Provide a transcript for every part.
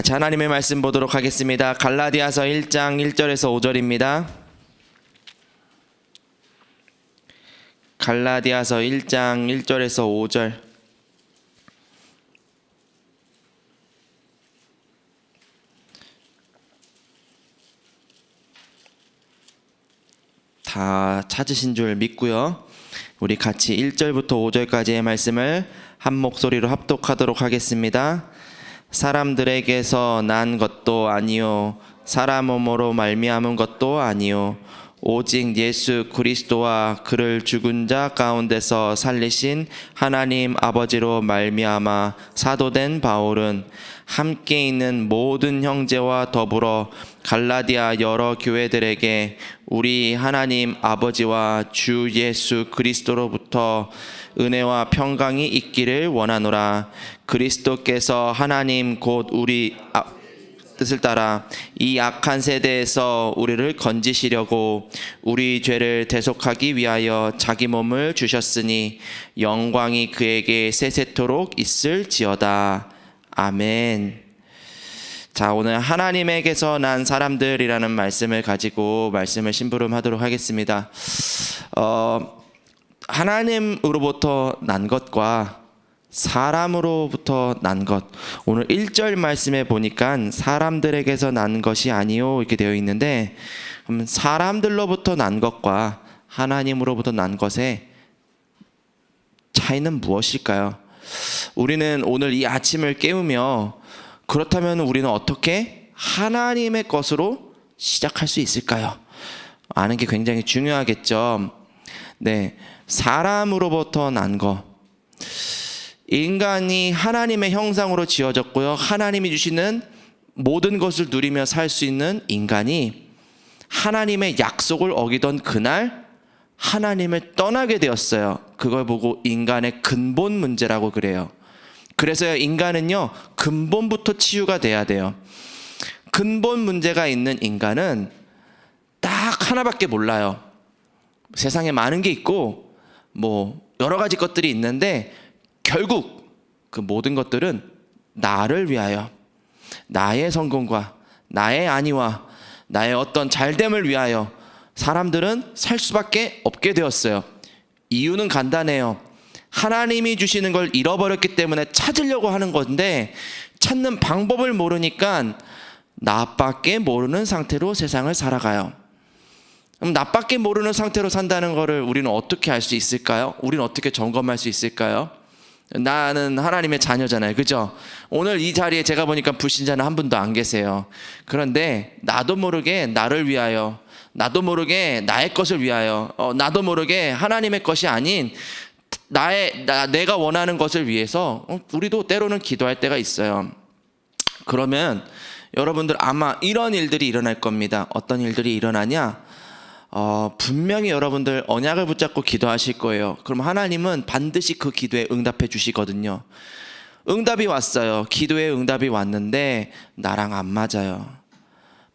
같이 하나님의 말씀 보도록 하겠습니다. 갈라디아서 1장 1절에서 5절입니다. 갈라디아서 1장 1절에서 5절. 다 찾으신 줄 믿고요. 우리 같이 1절부터 5절까지의 말씀을 한 목소리로 합독하도록 하겠습니다. 사람들에게서 난 것도 아니요 사람 몸으로 말미암은 것도 아니요 오직 예수 그리스도와 그를 죽은 자 가운데서 살리신 하나님 아버지로 말미암아 사도된 바울은 함께 있는 모든 형제와 더불어 갈라디아 여러 교회들에게 우리 하나님 아버지와 주 예수 그리스도로부터 은혜와 평강이 있기를 원하노라. 그리스도께서 하나님 곧 우리 뜻을 따라 이 악한 세대에서 우리를 건지시려고 우리 죄를 대속하기 위하여 자기 몸을 주셨으니 영광이 그에게 세세토록 있을지어다. 아멘. 자, 오늘 하나님에게서 난 사람들이라는 말씀을 가지고 말씀을 심부름하도록 하겠습니다. 하나님으로부터 난 것과 사람으로부터 난 것. 오늘 1절 말씀에 보니까 사람들에게서 난 것이 아니요 이렇게 되어 있는데, 그럼 사람들로부터 난 것과 하나님으로부터 난 것의 차이는 무엇일까요? 우리는 오늘 이 아침을 깨우며 그렇다면 우리는 어떻게 하나님의 것으로 시작할 수 있을까요? 아는 게 굉장히 중요하겠죠. 네, 사람으로부터 난 것. 인간이 하나님의 형상으로 지어졌고요. 하나님이 주시는 모든 것을 누리며 살 수 있는 인간이 하나님의 약속을 어기던 그날 하나님을 떠나게 되었어요. 그걸 보고 인간의 근본 문제라고 그래요. 그래서 인간은요, 근본부터 치유가 돼야 돼요. 근본 문제가 있는 인간은 딱 하나밖에 몰라요. 세상에 많은 게 있고 여러 가지 것들이 있는데 결국 그 모든 것들은 나를 위하여, 나의 성공과 나의 안위와 나의 어떤 잘됨을 위하여 사람들은 살 수밖에 없게 되었어요. 이유는 간단해요. 하나님이 주시는 걸 잃어버렸기 때문에 찾으려고 하는 건데 찾는 방법을 모르니까 나밖에 모르는 상태로 세상을 살아가요. 그럼 나밖에 모르는 상태로 산다는 거를 우리는 어떻게 알 수 있을까요? 우리는 어떻게 점검할 수 있을까요? 나는 하나님의 자녀잖아요. 그죠? 오늘 이 자리에 제가 보니까 불신자는 한 분도 안 계세요. 그런데 나도 모르게 나를 위하여, 나도 모르게 나의 것을 위하여, 나도 모르게 하나님의 것이 아닌 내가 원하는 것을 위해서 우리도 때로는 기도할 때가 있어요. 그러면 여러분들 아마 이런 일들이 일어날 겁니다. 어떤 일들이 일어나냐? 분명히 여러분들 언약을 붙잡고 기도하실 거예요. 그럼 하나님은 반드시 그 기도에 응답해 주시거든요. 응답이 왔어요. 기도에 응답이 왔는데 나랑 안 맞아요.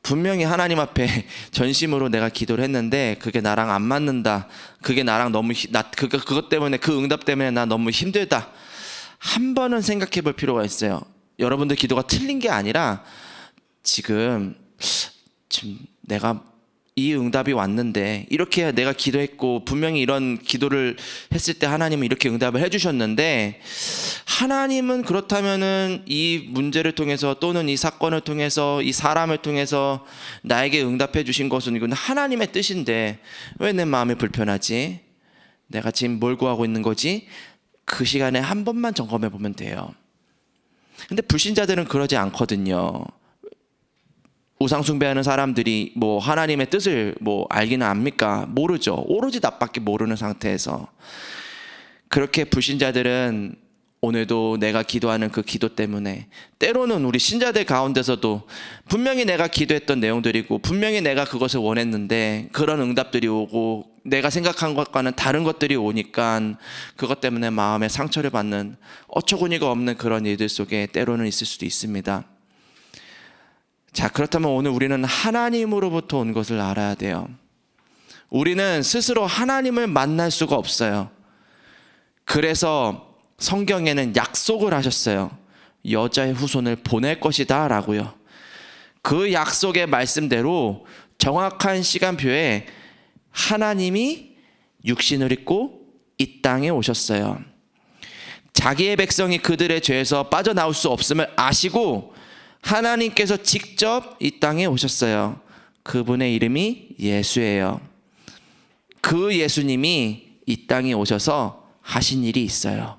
분명히 하나님 앞에 전심으로 내가 기도를 했는데 그게 나랑 안 맞는다. 그게 나랑 너무 그것 때문에, 그 응답 때문에 나 너무 힘들다. 한 번은 생각해 볼 필요가 있어요. 여러분들 기도가 틀린 게 아니라 지금 내가 이 응답이 왔는데, 이렇게 내가 기도했고 분명히 이런 기도를 했을 때 하나님은 이렇게 응답을 해주셨는데, 하나님은 그렇다면은 이 문제를 통해서 또는 이 사건을 통해서 이 사람을 통해서 나에게 응답해 주신 것은 이건 하나님의 뜻인데 왜 내 마음이 불편하지? 내가 지금 뭘 구하고 있는 거지? 그 시간에 한 번만 점검해 보면 돼요. 근데 불신자들은 그러지 않거든요. 우상 숭배하는 사람들이 하나님의 뜻을 알기는 압니까? 모르죠. 오로지 나밖에 모르는 상태에서. 그렇게 불신자들은 오늘도 내가 기도하는 그 기도 때문에, 때로는 우리 신자들 가운데서도 분명히 내가 기도했던 내용들이고 분명히 내가 그것을 원했는데 그런 응답들이 오고 내가 생각한 것과는 다른 것들이 오니까 그것 때문에 마음에 상처를 받는 어처구니가 없는 그런 일들 속에 때로는 있을 수도 있습니다. 자, 그렇다면 오늘 우리는 하나님으로부터 온 것을 알아야 돼요. 우리는 스스로 하나님을 만날 수가 없어요. 그래서 성경에는 약속을 하셨어요. 여자의 후손을 보낼 것이다 라고요. 그 약속의 말씀대로 정확한 시간표에 하나님이 육신을 입고 이 땅에 오셨어요. 자기의 백성이 그들의 죄에서 빠져나올 수 없음을 아시고 하나님께서 직접 이 땅에 오셨어요. 그분의 이름이 예수예요. 그 예수님이 이 땅에 오셔서 하신 일이 있어요.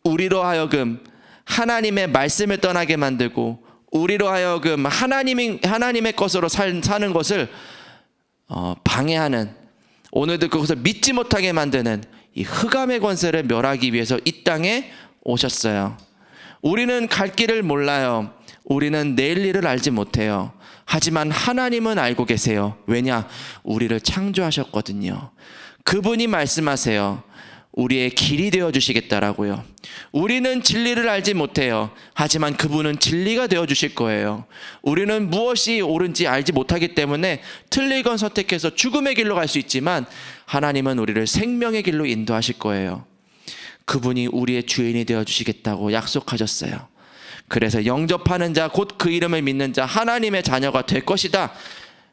우리로 하여금 하나님의 말씀을 떠나게 만들고 우리로 하여금 하나님의 것으로 사는 것을 방해하는, 오늘도 그것을 믿지 못하게 만드는 이 흑암의 권세를 멸하기 위해서 이 땅에 오셨어요. 우리는 갈 길을 몰라요. 우리는 내일 일을 알지 못해요. 하지만 하나님은 알고 계세요. 왜냐? 우리를 창조하셨거든요. 그분이 말씀하세요. 우리의 길이 되어주시겠다라고요. 우리는 진리를 알지 못해요. 하지만 그분은 진리가 되어주실 거예요. 우리는 무엇이 옳은지 알지 못하기 때문에 틀린 건 선택해서 죽음의 길로 갈 수 있지만 하나님은 우리를 생명의 길로 인도하실 거예요. 그분이 우리의 주인이 되어주시겠다고 약속하셨어요. 그래서 영접하는 자, 곧 그 이름을 믿는 자, 하나님의 자녀가 될 것이다.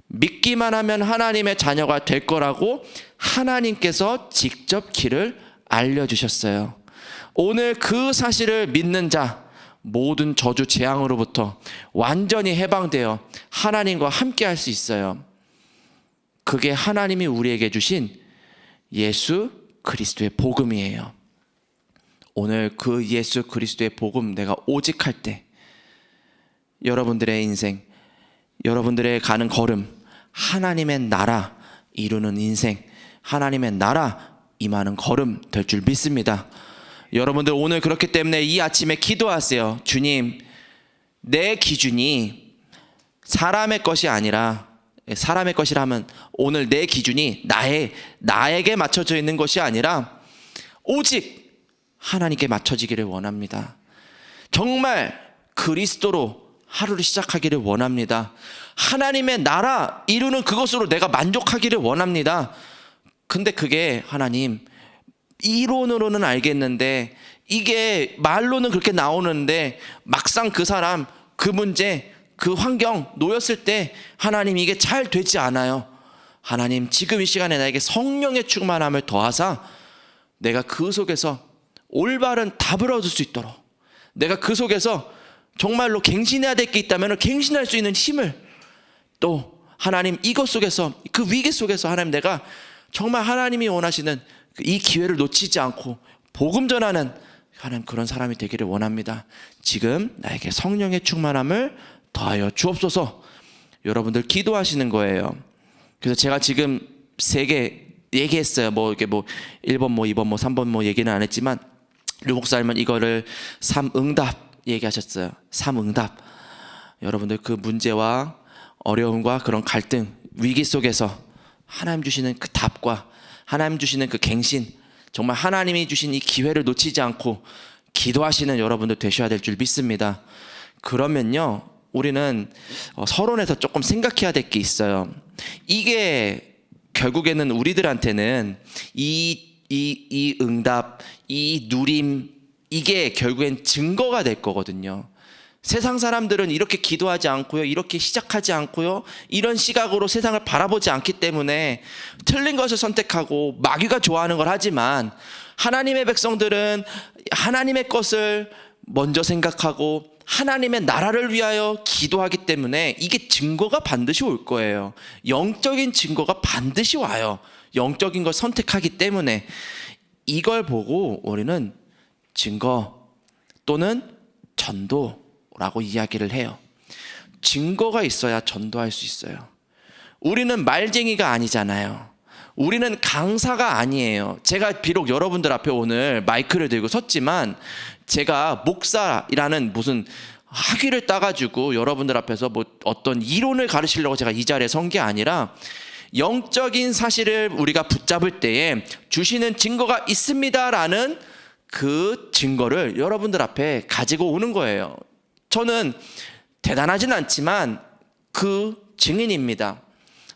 믿기만 하면 하나님의 자녀가 될 거라고 하나님께서 직접 길을 알려주셨어요. 오늘 그 사실을 믿는 자, 모든 저주 재앙으로부터 완전히 해방되어 하나님과 함께 할 수 있어요. 그게 하나님이 우리에게 주신 예수 그리스도의 복음이에요. 오늘 그 예수 그리스도의 복음 내가 오직 할 때 여러분들의 인생, 여러분들의 가는 걸음, 하나님의 나라 이루는 인생, 하나님의 나라 임하는 걸음 될 줄 믿습니다. 여러분들 오늘 그렇기 때문에 이 아침에 기도하세요. 주님, 내 기준이 사람의 것이 아니라, 사람의 것이라면 오늘 내 기준이 나에게 맞춰져 있는 것이 아니라 오직 하나님께 맞춰지기를 원합니다. 정말 그리스도로 하루를 시작하기를 원합니다. 하나님의 나라 이루는 그것으로 내가 만족하기를 원합니다. 근데 그게 하나님, 이론으로는 알겠는데 이게 말로는 그렇게 나오는데 막상 그 사람, 그 문제, 그 환경 놓였을 때 하나님 이게 잘 되지 않아요. 하나님, 지금 이 시간에 나에게 성령의 충만함을 더하사 내가 그 속에서 올바른 답을 얻을 수 있도록, 내가 그 속에서 정말로 갱신해야 될 게 있다면 갱신할 수 있는 힘을, 또 하나님 이것 속에서, 그 위기 속에서 하나님 내가 정말 하나님이 원하시는 이 기회를 놓치지 않고 복음 전하는 하나님 그런 사람이 되기를 원합니다. 지금 나에게 성령의 충만함을 더하여 주옵소서. 여러분들 기도하시는 거예요. 그래서 제가 지금 3개 얘기했어요. 이렇게 1번 2번 3번 얘기는 안 했지만 류 목사님은 이거를 3응답 얘기하셨어요. 3응답. 여러분들 그 문제와 어려움과 그런 갈등, 위기 속에서 하나님 주시는 그 답과 하나님 주시는 그 갱신, 정말 하나님이 주신 이 기회를 놓치지 않고 기도하시는 여러분들 되셔야 될 줄 믿습니다. 그러면요, 우리는 서론에서 조금 생각해야 될 게 있어요. 이게 결국에는 우리들한테는 이 응답, 이 누림, 이게 결국엔 증거가 될 거거든요. 세상 사람들은 이렇게 기도하지 않고요, 이렇게 시작하지 않고요, 이런 시각으로 세상을 바라보지 않기 때문에 틀린 것을 선택하고 마귀가 좋아하는 걸 하지만, 하나님의 백성들은 하나님의 것을 먼저 생각하고 하나님의 나라를 위하여 기도하기 때문에 이게 증거가 반드시 올 거예요. 영적인 증거가 반드시 와요. 영적인 걸 선택하기 때문에. 이걸 보고 우리는 증거 또는 전도라고 이야기를 해요. 증거가 있어야 전도할 수 있어요. 우리는 말쟁이가 아니잖아요. 우리는 강사가 아니에요. 제가 비록 여러분들 앞에 오늘 마이크를 들고 섰지만 제가 목사라는 무슨 학위를 따가지고 여러분들 앞에서 어떤 이론을 가르치려고 제가 이 자리에 선 게 아니라, 영적인 사실을 우리가 붙잡을 때에 주시는 증거가 있습니다라는 그 증거를 여러분들 앞에 가지고 오는 거예요. 저는 대단하진 않지만 그 증인입니다.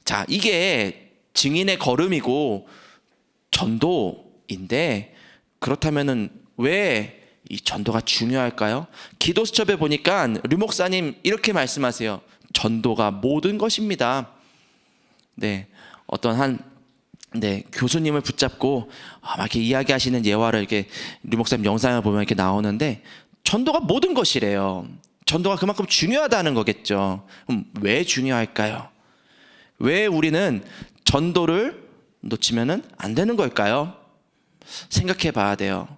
자, 이게 증인의 걸음이고 전도인데, 그렇다면은 왜 이 전도가 중요할까요? 기도 수첩에 보니까 류 목사님 이렇게 말씀하세요. 전도가 모든 것입니다. 네, 어떤 한 교수님을 붙잡고 막 이렇게 이야기하시는 예화를 이렇게 류 목사님 영상을 보면 이렇게 나오는데 전도가 모든 것이래요. 전도가 그만큼 중요하다는 거겠죠. 그럼 왜 중요할까요? 왜 우리는 전도를 놓치면은 안 되는 걸까요? 생각해 봐야 돼요.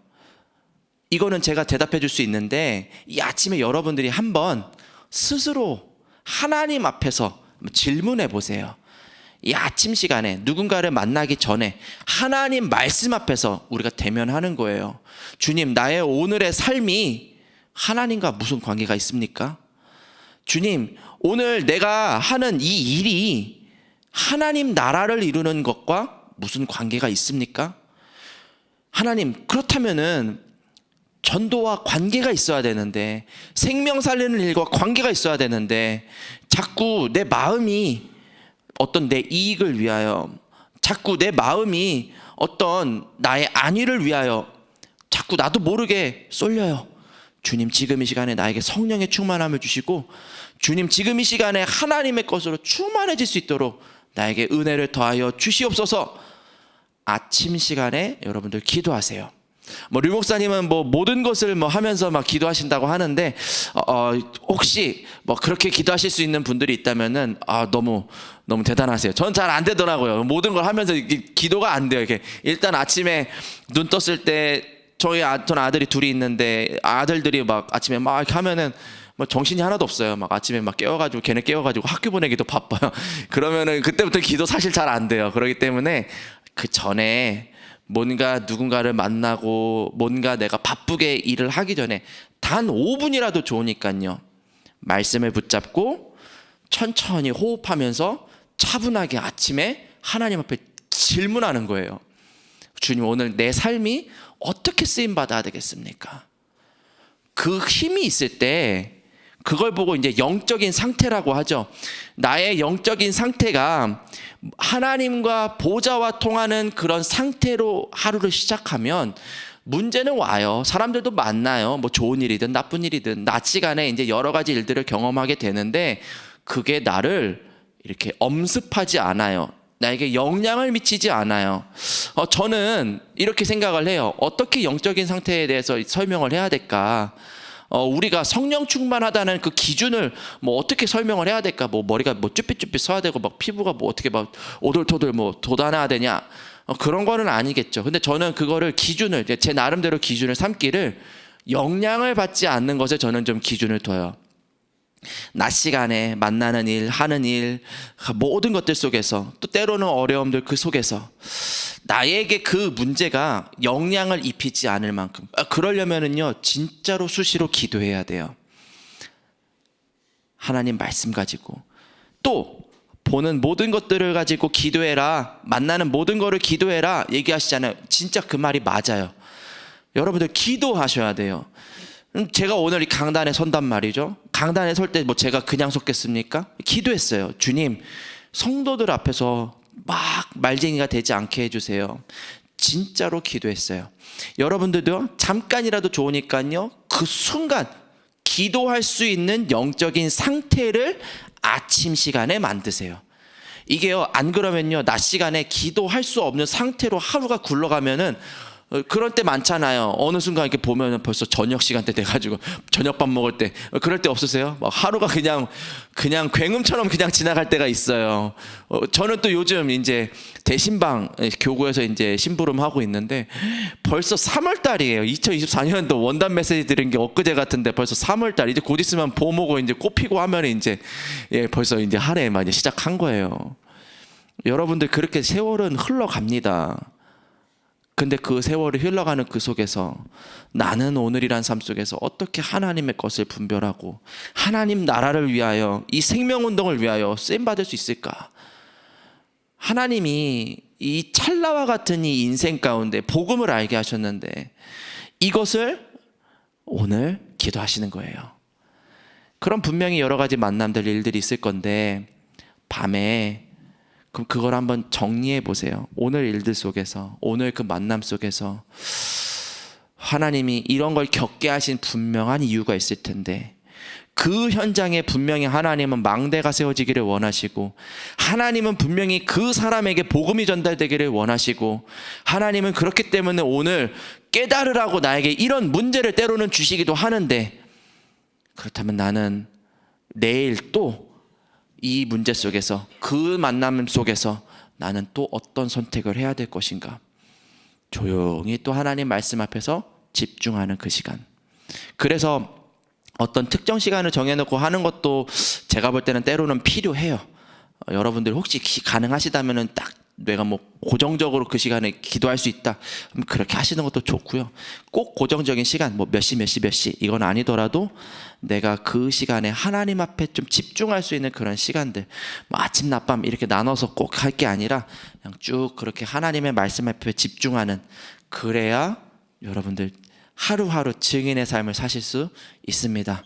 이거는 제가 대답해 줄 수 있는데 이 아침에 여러분들이 한번 스스로 하나님 앞에서 질문해 보세요. 이 아침 시간에 누군가를 만나기 전에 하나님 말씀 앞에서 우리가 대면하는 거예요. 주님, 나의 오늘의 삶이 하나님과 무슨 관계가 있습니까? 주님, 오늘 내가 하는 이 일이 하나님 나라를 이루는 것과 무슨 관계가 있습니까? 하나님, 그렇다면은 전도와 관계가 있어야 되는데, 생명 살리는 일과 관계가 있어야 되는데, 자꾸 내 마음이 어떤 내 이익을 위하여, 자꾸 내 마음이 어떤 나의 안위를 위하여 자꾸 나도 모르게 쏠려요. 주님, 지금 이 시간에 나에게 성령의 충만함을 주시고, 주님, 지금 이 시간에 하나님의 것으로 충만해질 수 있도록 나에게 은혜를 더하여 주시옵소서. 아침 시간에 여러분들 기도하세요. 류 목사님은 모든 것을 하면서 막 기도하신다고 하는데, 혹시 그렇게 기도하실 수 있는 분들이 있다면은, 너무 대단하세요. 저는 잘 안 되더라고요. 모든 걸 하면서 기도가 안 돼요. 이렇게 일단 아침에 눈 떴을 때, 저는 아들이 둘이 있는데, 아들들이 아침에 이렇게 하면은, 정신이 하나도 없어요. 아침에 걔네 깨워가지고 학교 보내기도 바빠요. 그러면은 그때부터 기도 사실 잘 안 돼요. 그렇기 때문에 그 전에 뭔가 누군가를 만나고 뭔가 내가 바쁘게 일을 하기 전에 단 5분이라도 좋으니까요. 말씀을 붙잡고 천천히 호흡하면서 차분하게 아침에 하나님 앞에 질문하는 거예요. 주님, 오늘 내 삶이 어떻게 쓰임 받아야 되겠습니까? 그 힘이 있을 때 그걸 보고 이제 영적인 상태라고 하죠. 나의 영적인 상태가 하나님과 보좌와 통하는 그런 상태로 하루를 시작하면 문제는 와요. 사람들도 만나요. 좋은 일이든 나쁜 일이든 낮 시간에 이제 여러 가지 일들을 경험하게 되는데 그게 나를 이렇게 엄습하지 않아요. 나에게 영향을 미치지 않아요. 저는 이렇게 생각을 해요. 어떻게 영적인 상태에 대해서 설명을 해야 될까? 우리가 성령 충만하다는 그 기준을 어떻게 설명을 해야 될까? 머리가 쭈삣쭈삣 서야 되고 피부가 어떻게 오돌토돌 돋아나야 되냐? 그런 거는 아니겠죠. 근데 저는 그거를 기준을 제 나름대로 기준을 삼기를 영향을 받지 않는 것에 저는 좀 기준을 둬요. 낮 시간에 만나는 일, 하는 일, 모든 것들 속에서 또 때로는 어려움들 그 속에서 나에게 그 문제가 영향을 입히지 않을 만큼 그러려면은요 진짜로 수시로 기도해야 돼요. 하나님 말씀 가지고 또 보는 모든 것들을 가지고 기도해라, 만나는 모든 거를 기도해라 얘기하시잖아요. 진짜 그 말이 맞아요. 여러분들 기도하셔야 돼요. 제가 오늘 이 강단에 선단 말이죠. 강단에 설 때 제가 그냥 섰겠습니까? 기도했어요. 주님, 성도들 앞에서 말쟁이가 되지 않게 해주세요. 진짜로 기도했어요. 여러분들도 잠깐이라도 좋으니까요. 그 순간 기도할 수 있는 영적인 상태를 아침 시간에 만드세요. 이게요, 안 그러면요, 낮 시간에 기도할 수 없는 상태로 하루가 굴러가면은 그럴 때 많잖아요. 어느 순간 이렇게 보면 벌써 저녁 시간대 돼가지고 저녁밥 먹을 때 그럴 때 없으세요? 하루가 그냥 굉음처럼 그냥 지나갈 때가 있어요. 저는 또 요즘 이제 대신방 교구에서 이제 심부름 하고 있는데 벌써 3월 달이에요. 2024년도 원단 메시지 드린 게 엊그제 같은데 벌써 3월 달 이제 곧 있으면 봄 오고 이제 꽃 피고 하면 이제 벌써 이제 한 해 많이 시작한 거예요. 여러분들 그렇게 세월은 흘러갑니다. 근데 그 세월이 흘러가는 그 속에서 나는 오늘이란 삶 속에서 어떻게 하나님의 것을 분별하고 하나님 나라를 위하여 이 생명운동을 위하여 쓰임받을 수 있을까? 하나님이 이 찰나와 같은 이 인생 가운데 복음을 알게 하셨는데 이것을 오늘 기도하시는 거예요. 그럼 분명히 여러 가지 만남들 일들이 있을 건데 밤에 그럼 그걸 한번 정리해 보세요. 오늘 일들 속에서, 오늘 그 만남 속에서 하나님이 이런 걸 겪게 하신 분명한 이유가 있을 텐데, 그 현장에 분명히 하나님은 망대가 세워지기를 원하시고, 하나님은 분명히 그 사람에게 복음이 전달되기를 원하시고, 하나님은 그렇기 때문에 오늘 깨달으라고 나에게 이런 문제를 때로는 주시기도 하는데, 그렇다면 나는 내일 또 이 문제 속에서, 그 만남 속에서 나는 또 어떤 선택을 해야 될 것인가? 조용히 또 하나님 말씀 앞에서 집중하는 그 시간. 그래서 어떤 특정 시간을 정해놓고 하는 것도 제가 볼 때는 때로는 필요해요. 여러분들 혹시 가능하시다면은 딱 내가 뭐 고정적으로 그 시간에 기도할 수 있다, 그렇게 하시는 것도 좋고요. 꼭 고정적인 시간, 뭐 몇 시 이건 아니더라도 내가 그 시간에 하나님 앞에 좀 집중할 수 있는 그런 시간들, 뭐 아침 낮밤 이렇게 나눠서 꼭 할 게 아니라 그냥 쭉 그렇게 하나님의 말씀 앞에 집중하는, 그래야 여러분들 하루하루 증인의 삶을 사실 수 있습니다.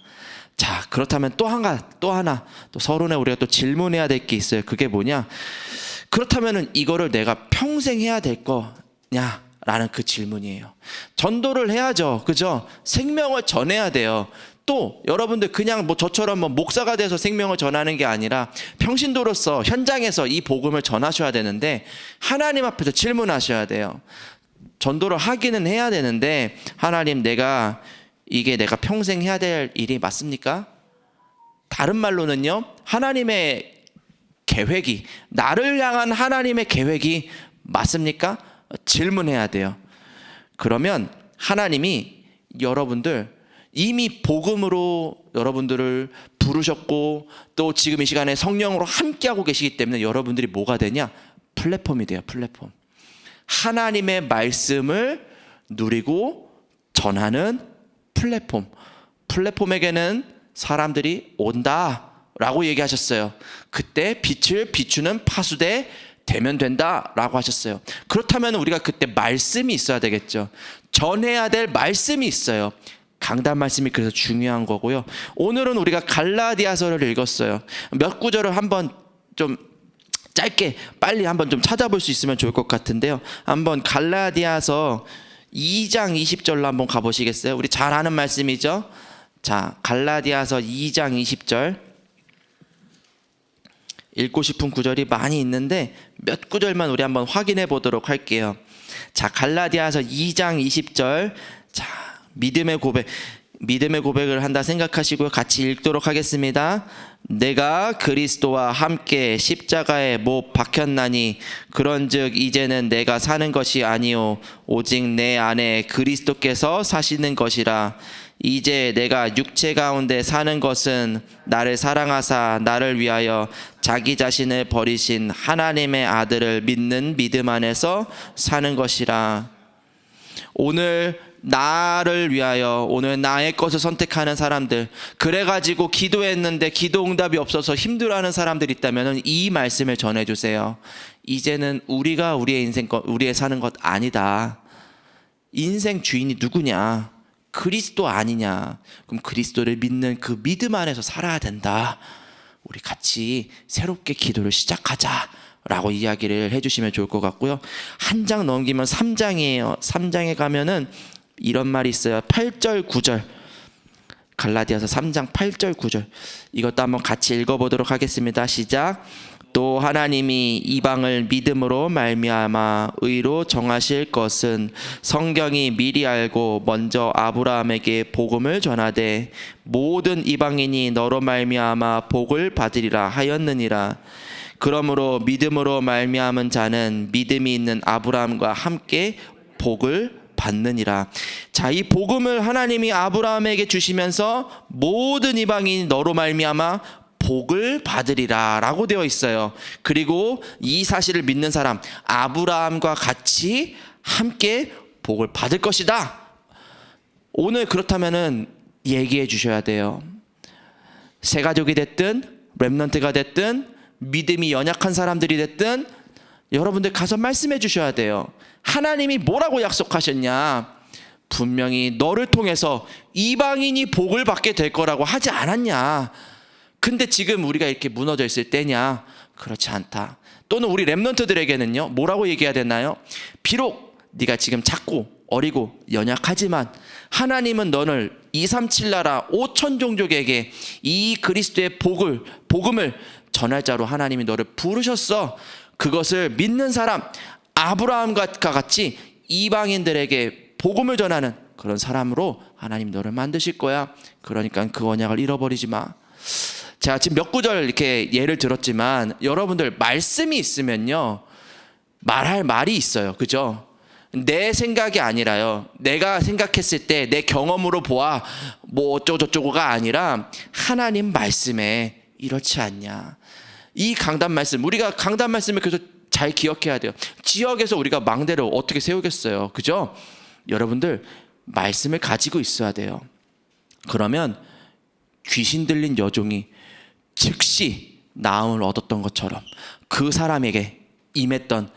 자, 그렇다면 또 하나 서론에 우리가 또 질문해야 될 게 있어요. 그게 뭐냐? 그렇다면은 이거를 내가 평생 해야 될 거냐? 라는 그 질문이에요. 전도를 해야죠. 그죠? 생명을 전해야 돼요. 또 여러분들 그냥 뭐 저처럼 뭐 목사가 돼서 생명을 전하는 게 아니라 평신도로서 현장에서 이 복음을 전하셔야 되는데, 하나님 앞에서 질문하셔야 돼요. 전도를 하기는 해야 되는데, 하나님, 이게 내가 평생 해야 될 일이 맞습니까? 다른 말로는요, 하나님의 계획이, 나를 향한 하나님의 계획이 맞습니까? 질문해야 돼요. 그러면 하나님이 여러분들 이미 복음으로 여러분들을 부르셨고, 또 지금 이 시간에 성령으로 함께하고 계시기 때문에 여러분들이 뭐가 되냐? 플랫폼이 돼요. 플랫폼. 하나님의 말씀을 누리고 전하는 플랫폼. 플랫폼에게는 사람들이 온다라고 얘기하셨어요. 그때 빛을 비추는 파수대 되면 된다라고 하셨어요. 그렇다면 우리가 그때 말씀이 있어야 되겠죠. 전해야 될 말씀이 있어요. 강단 말씀이 그래서 중요한 거고요. 오늘은 우리가 갈라디아서를 읽었어요. 몇 구절을 한번 좀 짧게 빨리 한번 좀 찾아볼 수 있으면 좋을 것 같은데요. 한번 갈라디아서 2장 20절로 한번 가보시겠어요? 우리 잘 아는 말씀이죠. 자, 갈라디아서 2장 20절. 읽고 싶은 구절이 많이 있는데 몇 구절만 우리 한번 확인해 보도록 할게요. 자, 갈라디아서 2장 20절. 자, 믿음의 고백을 한다 생각하시고요. 같이 읽도록 하겠습니다. 내가 그리스도와 함께 십자가에 못 박혔나니 그런즉 이제는 내가 사는 것이 아니요 오직 내 안에 그리스도께서 사시는 것이라. 이제 내가 육체 가운데 사는 것은 나를 사랑하사 나를 위하여 자기 자신을 버리신 하나님의 아들을 믿는 믿음 안에서 사는 것이라. 오늘 나를 위하여, 오늘 나의 것을 선택하는 사람들, 그래가지고 기도했는데 기도 응답이 없어서 힘들어하는 사람들 있다면 이 말씀을 전해주세요. 이제는 우리가 우리의 사는 것 아니다. 인생 주인이 누구냐? 그리스도 아니냐? 그럼 그리스도를 믿는 그 믿음 안에서 살아야 된다. 우리 같이 새롭게 기도를 시작하자 라고 이야기를 해주시면 좋을 것 같고요. 한 장 넘기면 3장이에요. 3장에 가면은 이런 말이 있어요. 8절 9절. 갈라디아서 3장 8절 9절. 이것도 한번 같이 읽어보도록 하겠습니다. 시작. 또 하나님이 이방을 믿음으로 말미암아 의로 정하실 것은 성경이 미리 알고 먼저 아브라함에게 복음을 전하되 모든 이방인이 너로 말미암아 복을 받으리라 하였느니라. 그러므로 믿음으로 말미암은 자는 믿음이 있는 아브라함과 함께 복을 받느니라. 자, 이 복음을 하나님이 아브라함에게 주시면서 모든 이방인이 너로 말미암아 복을 받으리라 라고 되어 있어요. 그리고 이 사실을 믿는 사람, 아브라함과 같이 함께 복을 받을 것이다. 오늘 그렇다면은 얘기해 주셔야 돼요. 새가족이 됐든 렘넌트가 됐든 믿음이 연약한 사람들이 됐든 여러분들 가서 말씀해 주셔야 돼요. 하나님이 뭐라고 약속하셨냐? 분명히 너를 통해서 이방인이 복을 받게 될 거라고 하지 않았냐? 근데 지금 우리가 이렇게 무너져 있을 때냐? 그렇지 않다. 또는 우리 렘넌트들에게는요, 뭐라고 얘기해야 되나요? 비록 네가 지금 작고 어리고 연약하지만 하나님은 너를 237 나라 5천 종족에게 이 그리스도의 복음을 전할 자로 하나님이 너를 부르셨어. 그것을 믿는 사람, 아브라함과 같이 이방인들에게 복음을 전하는 그런 사람으로 하나님 너를 만드실 거야. 그러니까 그 언약을 잃어버리지 마. 제가 지금 몇 구절 이렇게 예를 들었지만 여러분들 말씀이 있으면요 말할 말이 있어요. 그죠? 내 생각이 아니라요, 내가 생각했을 때 내 경험으로 보아 뭐 어쩌고저쩌고가 아니라 하나님 말씀에 이렇지 않냐. 이 강단 말씀, 우리가 강단 말씀을 계속 잘 기억해야 돼요. 지역에서 우리가 망대를 어떻게 세우겠어요? 그죠? 여러분들 말씀을 가지고 있어야 돼요. 그러면 귀신 들린 여종이 즉시 나음을 얻었던 것처럼 그 사람에게 임했던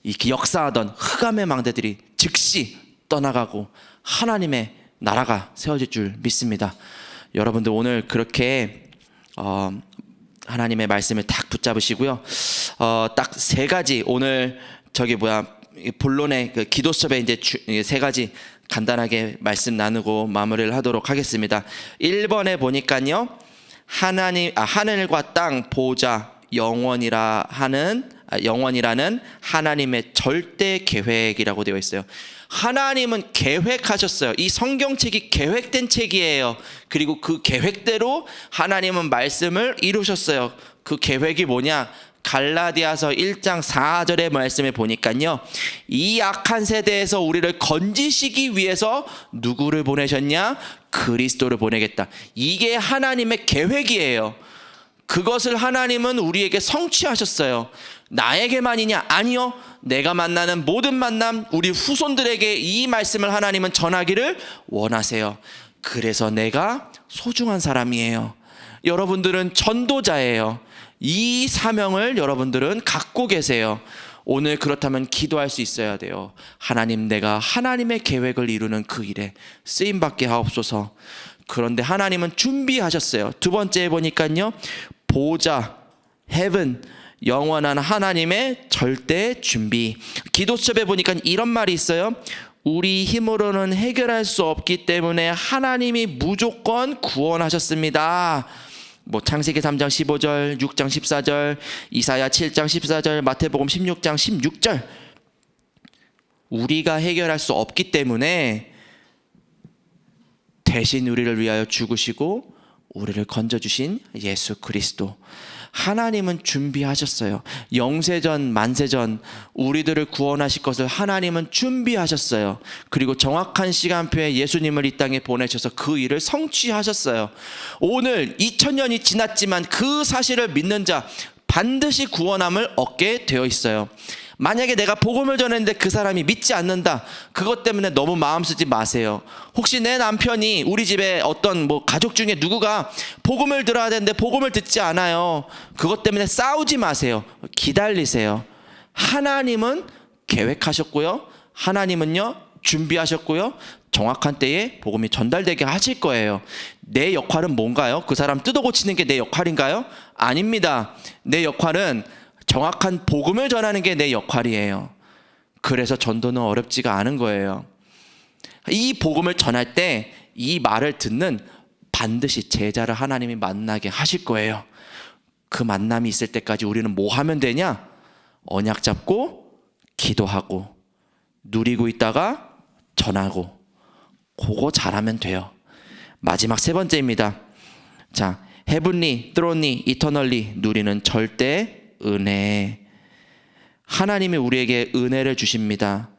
이렇게 역사하던 흑암의 망대들이 즉시 떠나가고 하나님의 나라가 세워질 줄 믿습니다. 여러분들 오늘 그렇게 하나님의 말씀을 딱 붙잡으시고요. 딱 세 가지 오늘 본론의 그 기도 수첩에 이제 세 가지 간단하게 말씀 나누고 마무리를 하도록 하겠습니다. 1번에 보니까요, 하늘과 땅 보좌 영원이라는 하나님의 절대 계획이라고 되어 있어요. 하나님은 계획하셨어요. 이 성경책이 계획된 책이에요. 그리고 그 계획대로 하나님은 말씀을 이루셨어요. 그 계획이 뭐냐? 갈라디아서 1장 4절의 말씀에 보니까요, 이 악한 세대에서 우리를 건지시기 위해서 누구를 보내셨냐? 그리스도를 보내겠다. 이게 하나님의 계획이에요. 그것을 하나님은 우리에게 성취하셨어요. 나에게만이냐? 아니요. 내가 만나는 모든 만남, 우리 후손들에게 이 말씀을 하나님은 전하기를 원하세요. 그래서 내가 소중한 사람이에요. 여러분들은 전도자예요. 이 사명을 여러분들은 갖고 계세요. 오늘 그렇다면 기도할 수 있어야 돼요. 하나님, 내가 하나님의 계획을 이루는 그 일에 쓰임받게 하옵소서. 그런데 하나님은 준비하셨어요. 두 번째에 보니까요, 보좌, heaven, 영원한 하나님의 절대 준비. 기도수첩에 보니까 이런 말이 있어요. 우리 힘으로는 해결할 수 없기 때문에 하나님이 무조건 구원하셨습니다. 창세기 3장 15절, 6장 14절, 이사야 7장 14절, 마태복음 16장 16절. 우리가 해결할 수 없기 때문에 대신 우리를 위하여 죽으시고 우리를 건져주신 예수 그리스도, 하나님은 준비하셨어요. 영세전 만세전 우리들을 구원하실 것을 하나님은 준비하셨어요. 그리고 정확한 시간표에 예수님을 이 땅에 보내셔서 그 일을 성취하셨어요. 오늘 2000년이 지났지만 그 사실을 믿는 자 반드시 구원함을 얻게 되어 있어요. 만약에 내가 복음을 전했는데 그 사람이 믿지 않는다, 그것 때문에 너무 마음 쓰지 마세요. 혹시 내 남편이, 우리 집에 어떤 가족 중에 누구가 복음을 들어야 되는데 복음을 듣지 않아요. 그것 때문에 싸우지 마세요. 기다리세요. 하나님은 계획하셨고요, 하나님은요 준비하셨고요, 정확한 때에 복음이 전달되게 하실 거예요. 내 역할은 뭔가요? 그 사람 뜯어 고치는 게 내 역할인가요? 아닙니다. 내 역할은 정확한 복음을 전하는 게 내 역할이에요. 그래서 전도는 어렵지가 않은 거예요. 이 복음을 전할 때 이 말을 듣는 반드시 제자를 하나님이 만나게 하실 거예요. 그 만남이 있을 때까지 우리는 뭐 하면 되냐? 언약 잡고 기도하고 누리고 있다가 전하고, 그거 잘하면 돼요. 마지막 세 번째입니다. 자, 헤븐리, 트론리, 이터널리, 누리는 절대 은혜. 하나님이 우리에게 은혜를 주십니다.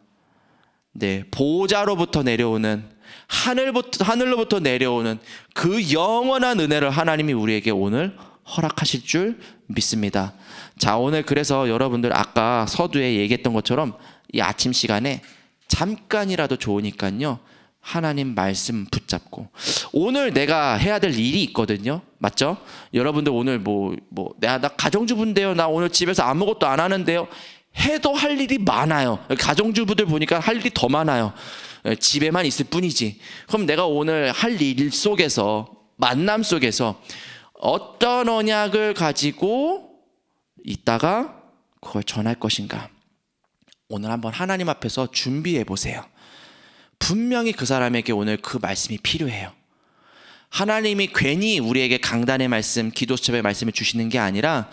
네, 보좌로부터 내려오는, 하늘로부터 내려오는 그 영원한 은혜를 하나님이 우리에게 오늘 허락하실 줄 믿습니다. 자, 오늘 그래서 여러분들 아까 서두에 얘기했던 것처럼 이 아침 시간에 잠깐이라도 좋으니까요, 하나님 말씀 붙잡고, 오늘 내가 해야 될 일이 있거든요. 맞죠? 여러분들 오늘 나 가정주부인데요, 나 오늘 집에서 아무것도 안 하는데요, 해도 할 일이 많아요. 가정주부들 보니까 할 일이 더 많아요. 집에만 있을 뿐이지. 그럼 내가 오늘 할 일 속에서, 만남 속에서 어떤 언약을 가지고 있다가 그걸 전할 것인가, 오늘 한번 하나님 앞에서 준비해 보세요. 분명히 그 사람에게 오늘 그 말씀이 필요해요. 하나님이 괜히 우리에게 강단의 말씀, 기도 수첩의 말씀을 주시는 게 아니라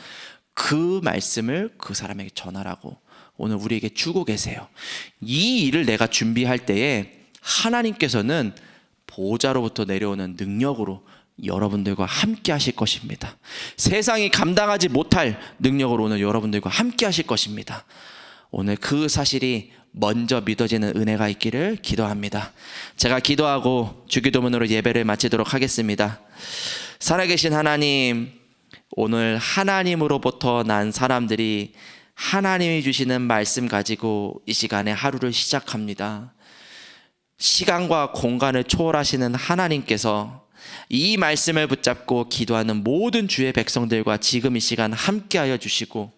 그 말씀을 그 사람에게 전하라고 오늘 우리에게 주고 계세요. 이 일을 내가 준비할 때에 하나님께서는 보좌로부터 내려오는 능력으로 여러분들과 함께 하실 것입니다. 세상이 감당하지 못할 능력으로 오늘 여러분들과 함께 하실 것입니다. 오늘 그 사실이 먼저 믿어지는 은혜가 있기를 기도합니다. 제가 기도하고 주기도문으로 예배를 마치도록 하겠습니다. 살아계신 하나님, 오늘 하나님으로부터 난 사람들이 하나님이 주시는 말씀 가지고 이 시간에 하루를 시작합니다. 시간과 공간을 초월하시는 하나님께서 이 말씀을 붙잡고 기도하는 모든 주의 백성들과 지금 이 시간 함께하여 주시고,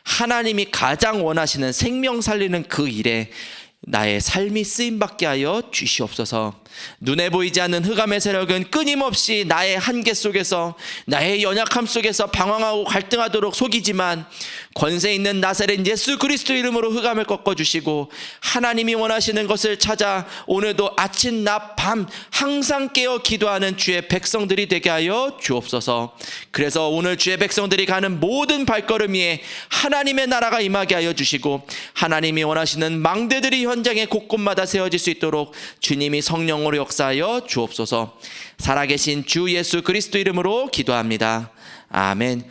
하나님이 가장 원하시는 생명 살리는 그 일에 나의 삶이 쓰임받게 하여 주시옵소서. 눈에 보이지 않는 흑암의 세력은 끊임없이 나의 한계 속에서, 나의 연약함 속에서 방황하고 갈등하도록 속이지만, 권세 있는 나사렛 예수 그리스도 이름으로 흑암을 꺾어주시고 하나님이 원하시는 것을 찾아 오늘도 아침 낮 밤 항상 깨어 기도하는 주의 백성들이 되게 하여 주옵소서. 그래서 오늘 주의 백성들이 가는 모든 발걸음 위에 하나님의 나라가 임하게 하여 주시고, 하나님이 원하시는 망대들이 현장의 곳곳마다 세워질 수 있도록 주님이 성령으로 역사하여 주옵소서. 살아계신 주 예수 그리스도 이름으로 기도합니다. 아멘.